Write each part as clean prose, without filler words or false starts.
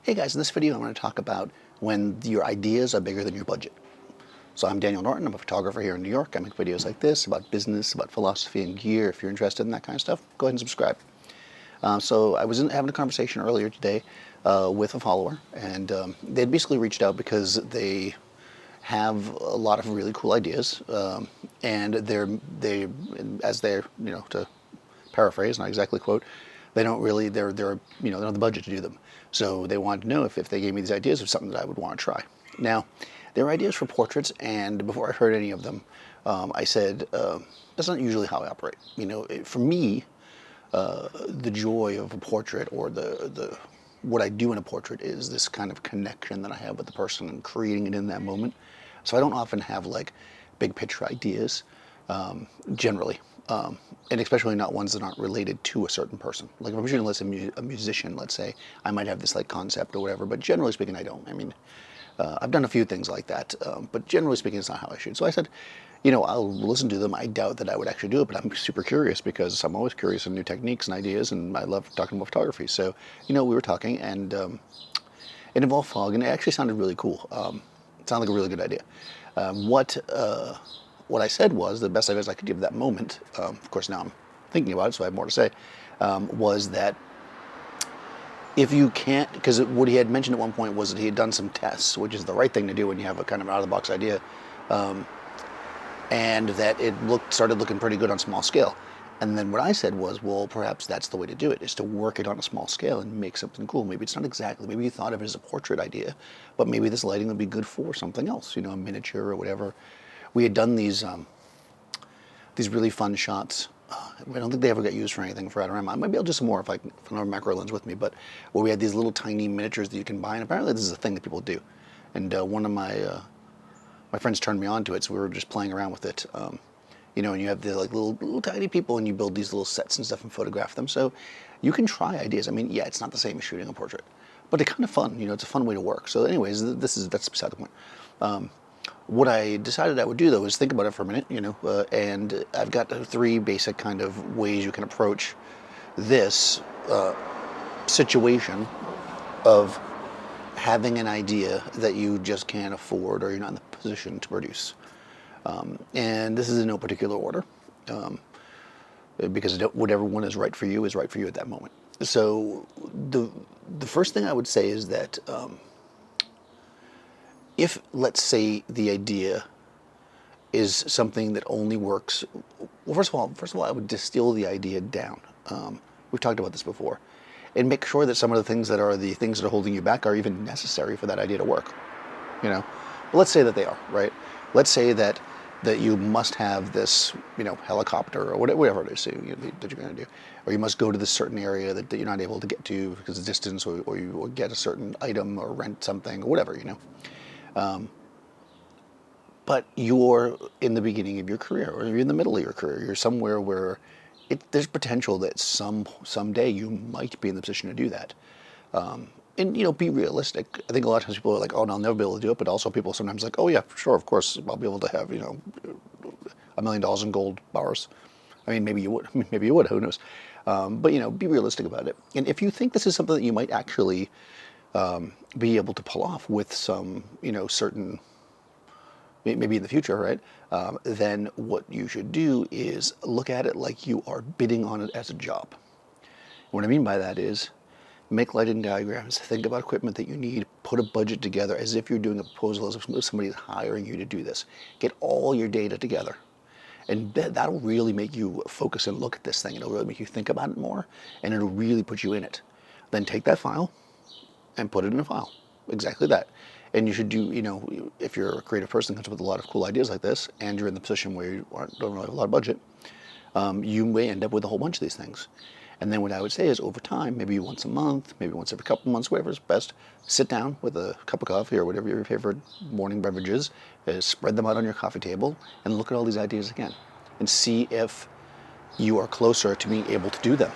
Hey guys, in this video I'm going to talk about when your ideas are bigger than your budget. So I'm Daniel Norton, I'm a photographer here in New York. I make videos like this about business, about philosophy and gear. If you're interested in that kind of stuff, go ahead and subscribe. So I was having a conversation earlier today with a follower, and they'd basically reached out because they have a lot of really cool ideas, and to paraphrase, not exactly quote, they don't really, they don't have the budget to do them. So they wanted to know if they gave me these ideas of something that I would want to try. Now, there were ideas for portraits, and before I heard any of them, I said, that's not usually how I operate. For me, the joy of a portrait, or what I do in a portrait, is this kind of connection that I have with the person and creating it in that moment. So I don't often have like big picture ideas, generally, and especially not ones that aren't related to a certain person. Like if I'm shooting a musician, let's say, I might have this like concept or whatever, but generally speaking, I don't. I mean, I've done a few things like that, but generally speaking, it's not how I shoot. So I said, I'll listen to them. I doubt that I would actually do it, but I'm super curious because I'm always curious in new techniques and ideas, and I love talking about photography. So, we were talking, and it involved fog, and it actually sounded really cool. It sounded like a really good idea. What I said was, the best advice I could give at that moment, of course now I'm thinking about it, so I have more to say, was that if you can't, because what he had mentioned at one point was that he had done some tests, which is the right thing to do when you have a kind of out-of-the-box idea, and that it started looking pretty good on small scale. And then what I said was, well, perhaps that's the way to do it, is to work it on a small scale and make something cool. Maybe it's not exactly, maybe you thought of it as a portrait idea, but maybe this lighting would be good for something else, a miniature or whatever. We had done these really fun shots. I don't think they ever got used for anything for Adorama. I might be able to do some more if I don't have a macro lens with me, but where we had these little tiny miniatures that you can buy, and apparently this is a thing that people do. And one of my friends turned me on to it, so we were just playing around with it. And you have the like little tiny people, and you build these little sets and stuff and photograph them. So you can try ideas. I mean, yeah, it's not the same as shooting a portrait, but they're kind of fun. It's a fun way to work. So anyways, that's beside the point. What I decided I would do, though, is think about it for a minute, and I've got 3 basic kind of ways you can approach this situation of having an idea that you just can't afford, or you're not in the position to produce. And this is in no particular order, because whatever one is right for you at that moment. So the first thing I would say is that if, let's say, the idea is something that only works, well, first of all, I would distill the idea down. We've talked about this before, and make sure that some of the things that are holding you back are even necessary for that idea to work. But let's say that they are, right? Let's say that you must have this, helicopter or whatever it is that you're going to do, or you must go to this certain area that you're not able to get to because of distance, or you get a certain item or rent something or whatever, but you're in the beginning of your career, or you're in the middle of your career. You're somewhere where there's potential that someday you might be in the position to do that. And be realistic. I think a lot of times people are like, oh, no, I'll never be able to do it. But also people sometimes like, oh yeah, sure, of course, I'll be able to have, $1 million in gold bars. I mean, maybe you would. Who knows? But be realistic about it. And if you think this is something that you might actually be able to pull off with some, certain, maybe in the future, right? Then what you should do is look at it like you are bidding on it as a job. What I mean by that is, make lighting diagrams, think about equipment that you need, put a budget together as if you're doing a proposal, as if somebody is hiring you to do this. Get all your data together. And that'll really make you focus and look at this thing. It'll really make you think about it more, and it'll really put you in it. Then take that file and put it in a file. Exactly that. And you should do, if you're a creative person who comes up with a lot of cool ideas like this, and you're in the position where you don't really have a lot of budget, you may end up with a whole bunch of these things. And then what I would say is, over time, maybe once a month, maybe once every couple of months, whatever is best, sit down with a cup of coffee or whatever your favorite morning beverage is, spread them out on your coffee table, and look at all these ideas again, and see if you are closer to being able to do them.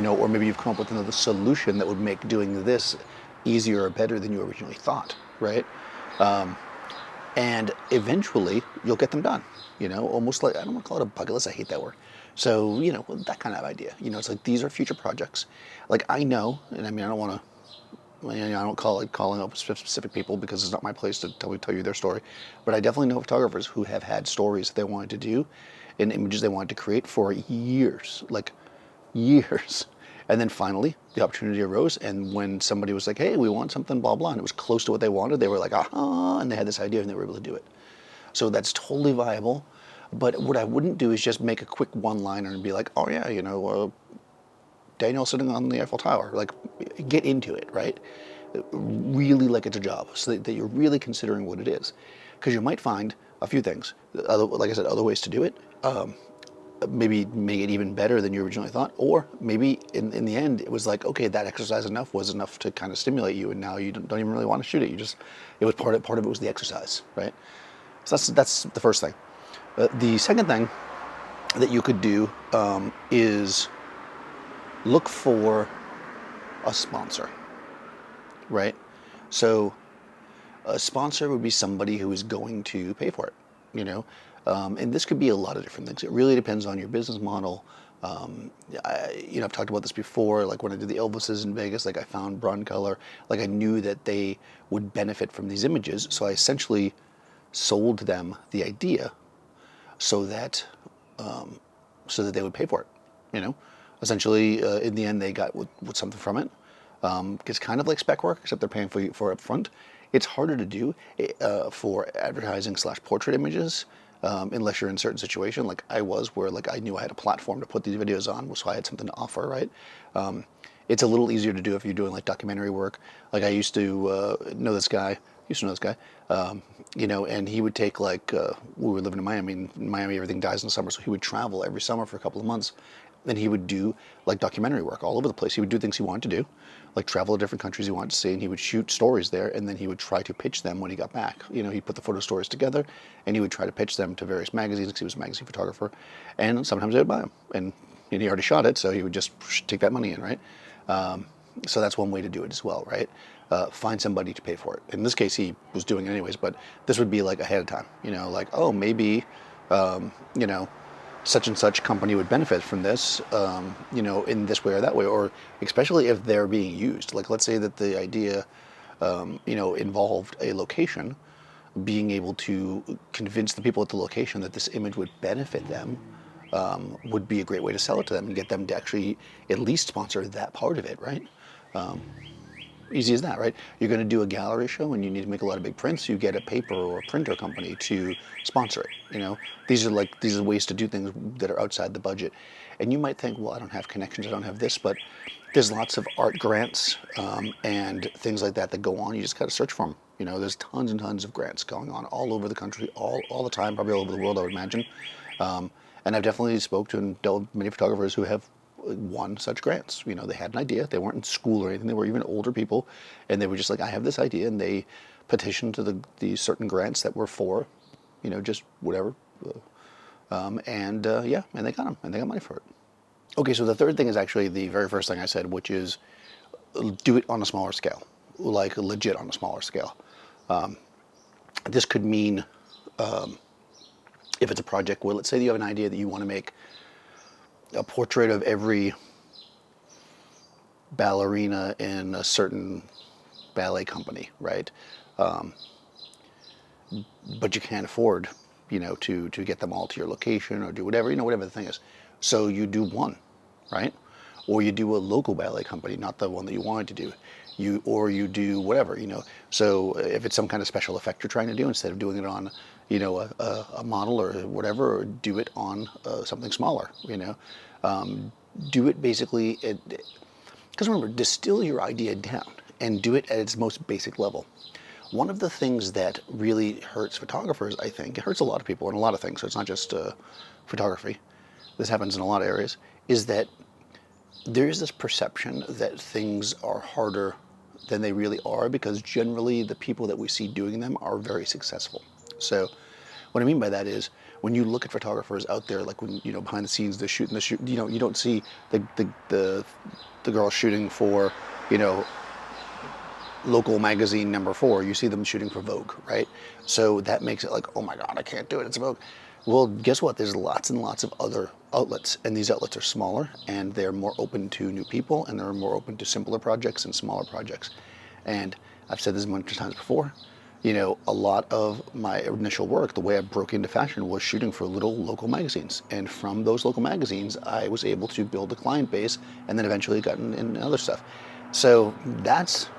Or maybe you've come up with another solution that would make doing this easier or better than you originally thought, right? And eventually, you'll get them done. Almost like, I don't want to call it a bucket list, I hate that word. So, that kind of idea. It's like, these are future projects. Like, I know, and I mean, I don't want to I don't call it calling up specific people because it's not my place to tell you their story. But I definitely know photographers who have had stories that they wanted to do and images they wanted to create for years, like years. And then finally, the opportunity arose, and when somebody was like, hey, we want something, blah, blah, and it was close to what they wanted, they were like, aha, and they had this idea and they were able to do it. So that's totally viable. But what I wouldn't do is just make a quick one-liner and be like, oh yeah, Daniel sitting on the Eiffel Tower. Like, get into it, right? Really like it's a job, so that you're really considering what it is. Because you might find a few things. Like I said, other ways to do it. Maybe make it even better than you originally thought, or maybe in the end it was like, okay, that exercise was enough to kind of stimulate you, and now you don't even really want to shoot it. It was part of it was the exercise, right? So that's the first thing. The second thing that you could do is look for a sponsor, right? So a sponsor would be somebody who is going to pay for it, and this could be a lot of different things. It really depends on your business model. I've talked about this before, like when I did the Elvises in Vegas, like I found Broncolor, like I knew that they would benefit from these images, so I essentially sold them the idea so that they would pay for it, Essentially, in the end, they got with something from it. It's kind of like spec work, except they're paying for up front. It's harder to do for advertising / portrait images, unless you're in a certain situation, like I was, where like I knew I had a platform to put these videos on, so I had something to offer, right? It's a little easier to do if you're doing like documentary work. Like I used to know this guy, and he would take we were living in Miami. In Miami, everything dies in the summer, so he would travel every summer for a couple of months. Then he would do like documentary work all over the place. He would do things he wanted to do, like travel to different countries he wanted to see, and he would shoot stories there, and then he would try to pitch them when he got back. He'd put the photo stories together, and he would try to pitch them to various magazines, because he was a magazine photographer, and sometimes they would buy them. And he already shot it, so he would just take that money in, right? So that's one way to do it as well, right? Find somebody to pay for it. In this case, he was doing it anyways, but this would be like ahead of time, like, oh, maybe, such and such company would benefit from this, in this way or that way, or especially if they're being used. Like, let's say that the idea, involved a location, being able to convince the people at the location that this image would benefit them, would be a great way to sell it to them and get them to actually at least sponsor that part of it, right? Easy as that, right? You're going to do a gallery show and you need to make a lot of big prints. You get a paper or a printer company to sponsor it. These are ways to do things that are outside the budget. And you might think, well, I don't have connections, I don't have this, but there's lots of art grants and things like that go on. You just got to search for them. There's tons and tons of grants going on all over the country, all the time, probably all over the world, I would imagine. And I've definitely spoke to and dealt with many photographers who have won such grants. They had an idea, they weren't in school or anything, they were even older people, and they were just like, I have this idea, and they petitioned to the certain grants that were for, just whatever, and they got them, and they got money for it. Okay, so the third thing is actually the very first thing I said, which is do it on a smaller scale, like legit on a smaller scale. This could mean, if it's a project where, let's say you have an idea that you want to make a portrait of every ballerina in a certain ballet company, right? But you can't afford, to get them all to your location or do whatever, whatever the thing is. So you do one, right? Or you do a local ballet company, not the one that you wanted to do. Or you do whatever, So if it's some kind of special effect you're trying to do, instead of doing it on, a model or whatever, or do it on something smaller, do it basically, because remember, distill your idea down and do it at its most basic level. One of the things that really hurts photographers, I think, it hurts a lot of people in a lot of things, so it's not just photography, this happens in a lot of areas, is that there is this perception that things are harder than they really are, because generally the people that we see doing them are very successful. So what I mean by that is, when you look at photographers out there, like when, behind the scenes, they're shooting you don't see the girl shooting for, local magazine number 4, you see them shooting for Vogue, right? So that makes it like, oh my God, I can't do it, it's Vogue. Well, guess what? There's lots and lots of other outlets, and these outlets are smaller, and they're more open to new people, and they're more open to simpler projects and smaller projects. And I've said this a bunch of times before, a lot of my initial work, the way I broke into fashion was shooting for little local magazines. And from those local magazines, I was able to build a client base and then eventually got in other stuff. So that's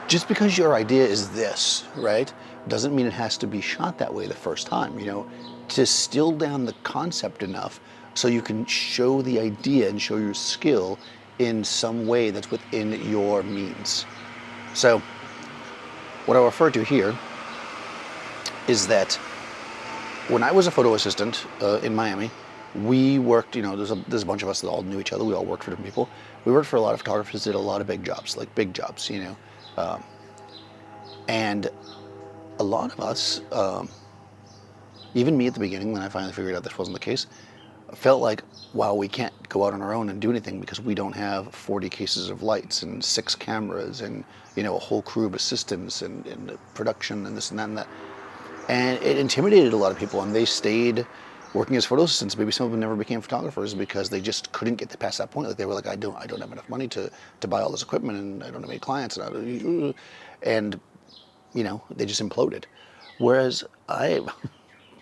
just because your idea is this, right? Doesn't mean it has to be shot that way the first time, to distill down the concept enough so you can show the idea and show your skill in some way that's within your means. So what I refer to here is that when I was a photo assistant in Miami, we worked, there's a bunch of us that all knew each other. We all worked for different people. We worked for a lot of photographers, did a lot of big jobs, and a lot of us, even me at the beginning when I finally figured out this wasn't the case, felt like, wow, we can't go out on our own and do anything because we don't have 40 cases of lights and 6 cameras and, a whole crew of assistants and production and this and that and that. And it intimidated a lot of people, and they stayed working as photo assistants. Maybe some of them never became photographers because they just couldn't get past that point. Like they were like, I don't have enough money to buy all this equipment, and I don't have any clients, and they just imploded. Whereas I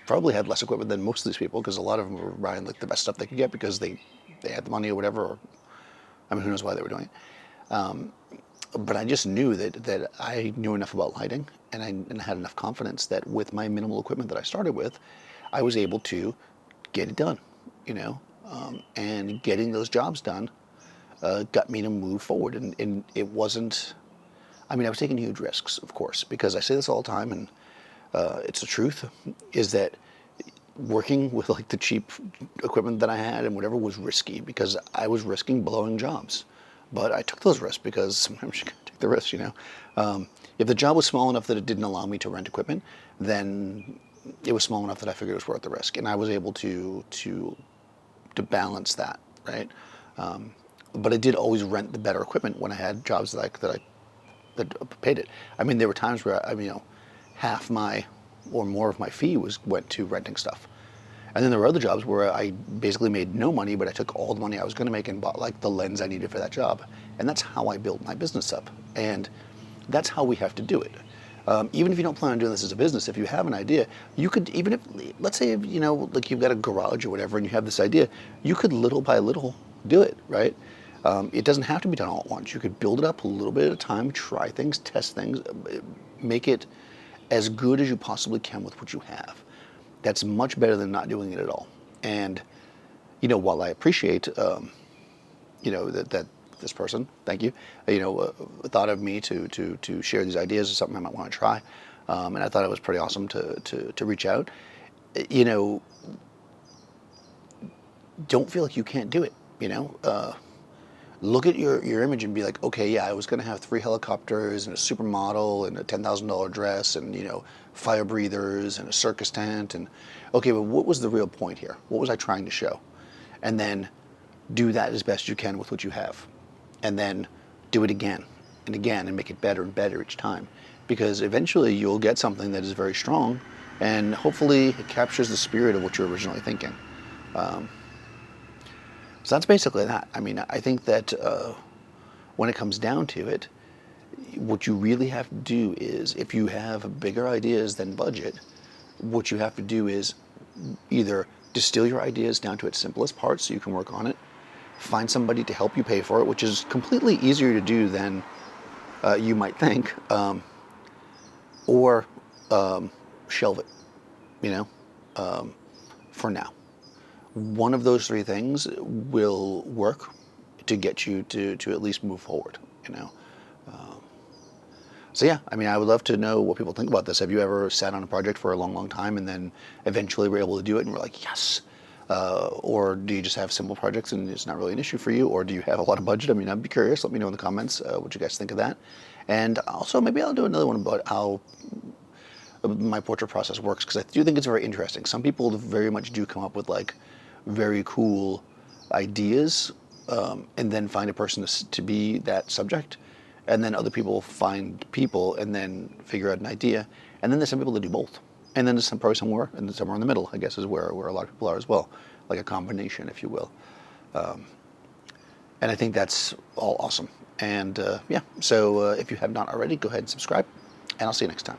probably had less equipment than most of these people because a lot of them were buying like the best stuff they could get because they had the money or whatever. Or, who knows why they were doing it. But I just knew that I knew enough about lighting and I had enough confidence that with my minimal equipment that I started with, I was able to get it done, and getting those jobs done got me to move forward. And it wasn't, I was taking huge risks, of course, because I say this all the time, and it's the truth, is that working with like the cheap equipment that I had and whatever was risky because I was risking blowing jobs. But I took those risks because sometimes you gotta take the risks, If the job was small enough that it didn't allow me to rent equipment, then it was small enough that I figured it was worth the risk. And I was able to balance that, right? But I did always rent the better equipment when I had jobs that paid it. There were times where, half my or more of my fee went to renting stuff. And then there were other jobs where I basically made no money, but I took all the money I was going to make and bought like the lens I needed for that job. And that's how I built my business up. And that's how we have to do it. Even if you don't plan on doing this as a business, if you have an idea, you could, even if, let's say, like you've got a garage or whatever and you have this idea, you could little by little do it, right? It doesn't have to be done all at once. You could build it up a little bit at a time, try things, test things, make it as good as you possibly can with what you have. That's much better than not doing it at all. And, while I appreciate, that this person, thank you, thought of me to share these ideas as something I might want to try. And I thought it was pretty awesome to reach out. Don't feel like you can't do it, Look at your image and be like, okay, yeah, I was going to have 3 helicopters and a supermodel and a $10,000 dress and, fire breathers and a circus tent. And okay, but what was the real point here? What was I trying to show? And then do that as best you can with what you have. And then do it again and again and make it better and better each time. Because eventually you'll get something that is very strong and hopefully it captures the spirit of what you were originally thinking. So that's basically that. I think that when it comes down to it, what you really have to do is, if you have bigger ideas than budget, what you have to do is either distill your ideas down to its simplest parts so you can work on it, find somebody to help you pay for it, which is completely easier to do than you might think, or shelve it, for now. One of those 3 things will work to get you to at least move forward, So yeah, I would love to know what people think about this. Have you ever sat on a project for a long, long time and then eventually were able to do it and were like, yes? Or do you just have simple projects and it's not really an issue for you? Or do you have a lot of budget? I'd be curious. Let me know in the comments what you guys think of that. And also maybe I'll do another one about how my portrait process works, because I do think it's very interesting. Some people very much do come up with like very cool ideas and then find a person to be that subject. And then other people find people and then figure out an idea. And then there's some people that do both. And then there's probably somewhere in the middle, I guess, is where a lot of people are as well. Like a combination, if you will. And I think that's all awesome. And yeah, so if you have not already, go ahead and subscribe, and I'll see you next time.